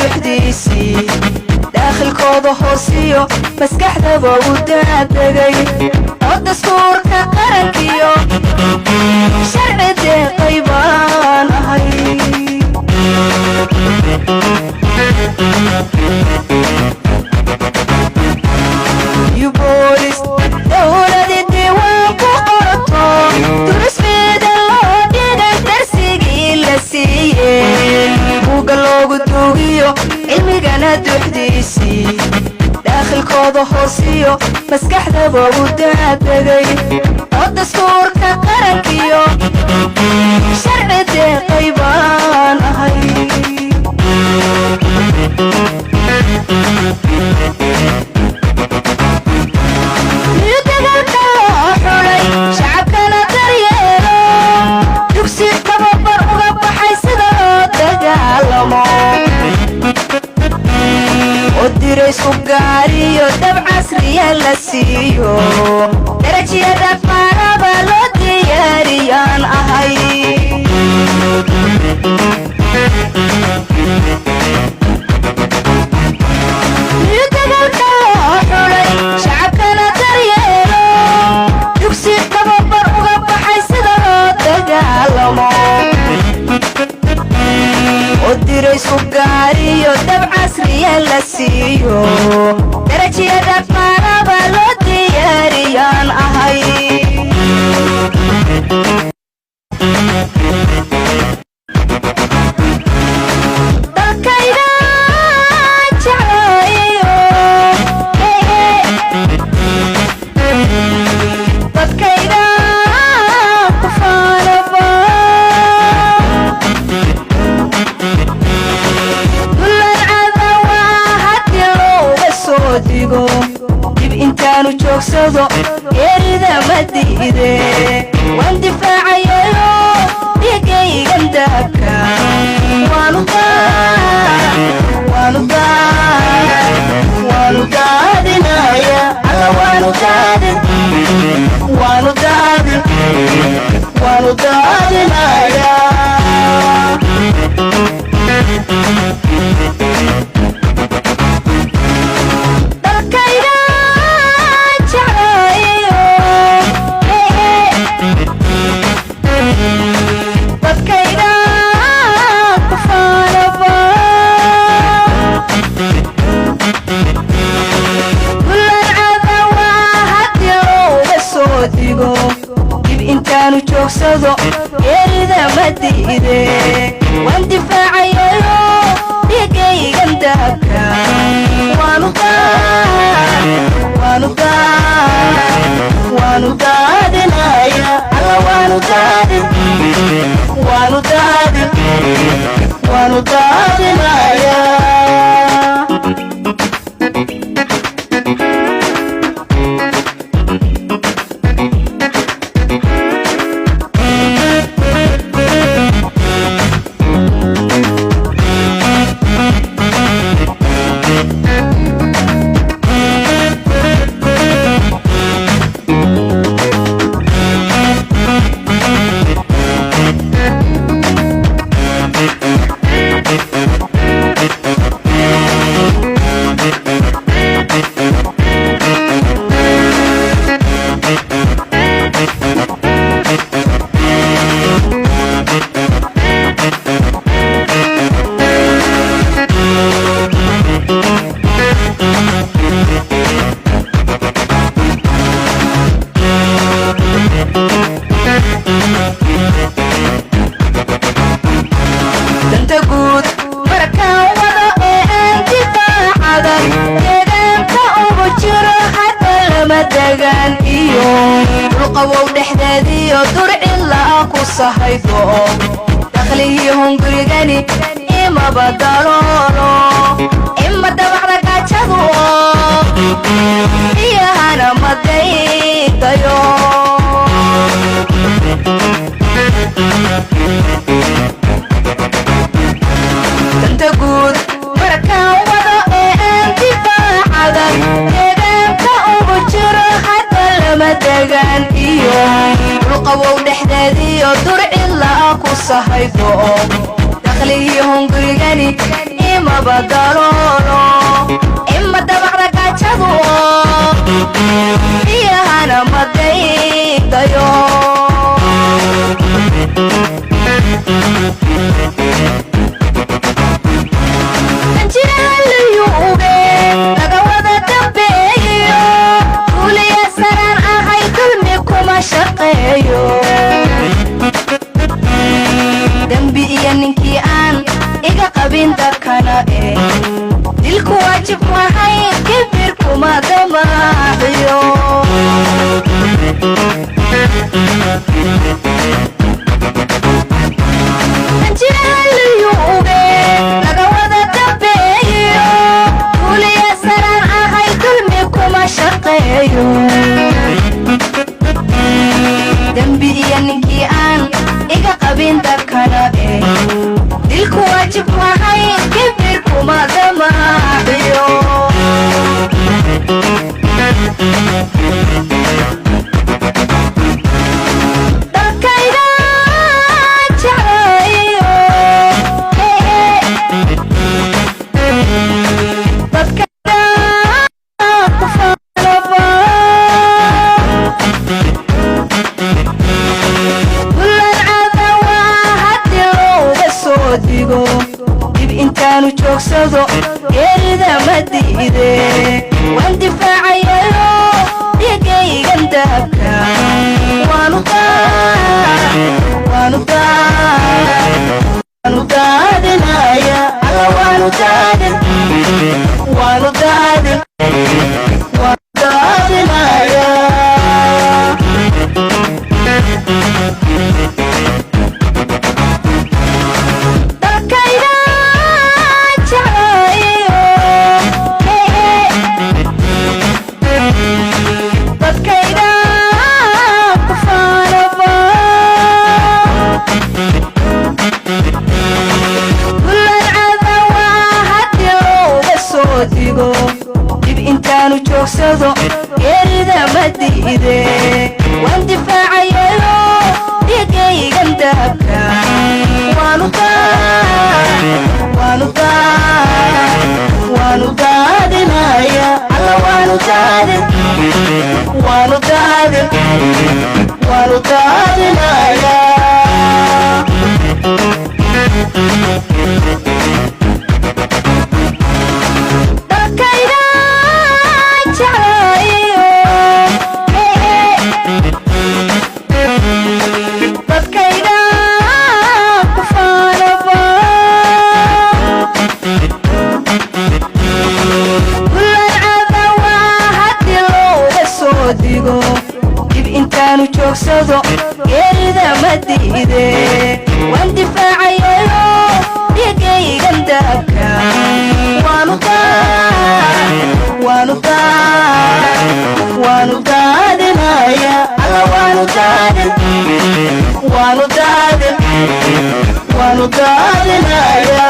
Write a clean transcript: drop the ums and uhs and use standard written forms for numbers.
duxdiisii daakhilkooda hoosiyo maskaxdaba u daadegay oo dastuurka qarankiyo sharci deeqay baan ahay يبوليس دولة الديوان كقرطو درس ميدا الله دينا درسيقي إلا سيين وقلوق الدوغيو علمي قانا دوحديسي داخل كوضو خوصيو مسكح دابا ودادقي والدستور كقرنكيو شرع ديقي بان أهي وديريس وقاريو دب عصريا لسيو درجي دفانا بالو دياريان أهي يتقلنا حولي شعبكنا دريالو يكسي كبابر وغبحي سدرو دقالمو وديريس وقاريو دب عصريا لسيو درجي دفانا بالو دياريان أهي dalkayga jeclayo dadkayga ku faanaba digo dib intaanu joogsado geerida ma diide waan difaacayayo dhigaygan daabka waanu daadinaya alla waanu daadinaya dib intaanu joogsado geerida ma diide waan difaacayayo dhigaygan daabka waanu daadinaya alla waanu daadinaya danta guud markaan wada ee aan difaacadan deegaanka ugu jiro hadda lama degaan iyo dhulqabow dhexdeediyo durcilaa ku sahaydo dakhligii hungurigani ima badaloolo ima dabacda gaajadu iyahana madaydayo danta guud markaan wada ee aan difaacadan deegaanka ugu jiro hadda lama degaan iyo dhulqabow dhexdeediyo durcilaa ku sahaydo dakhligii hungurigani ima dabadaloolo ima dabaqda gaajadu biyahana madaydayo danjiraaliyuube laga wada dambeeyo kuliya saraan ahay dulmi kuma shaqeeyo dambi iyo ninkii aan iga qabin dadkana dilku waajib mahay kibir kuma damaaciyo danjiraaliyuube laga wada dambeeyo kuliya saraan ahay dulmi kuma shaqeeyo dambi iyo ninkii aan iga qabin dadkana dilku waajib mahay kibir kuma damaaciyo dalkayga jeclayo dadkayga ku falaba dib intaanu joogsado geerida ma diide waan difaacayayo dhigaygan daabka waanu daadinaya alla waanu daadinaya dib intaanu joogsado geerida ma diide waan difaacayayo dhigaygan daabka waanu daadinaya alla waanu daadinaya dalkayga jeclayo dadkayga ku falaba bularcada waa haddii looga soo digo dib intaanu joogsado geerida ma diide waan difaacayayo dhigaygan daabka waanu daadinaya alla waanu daadinaya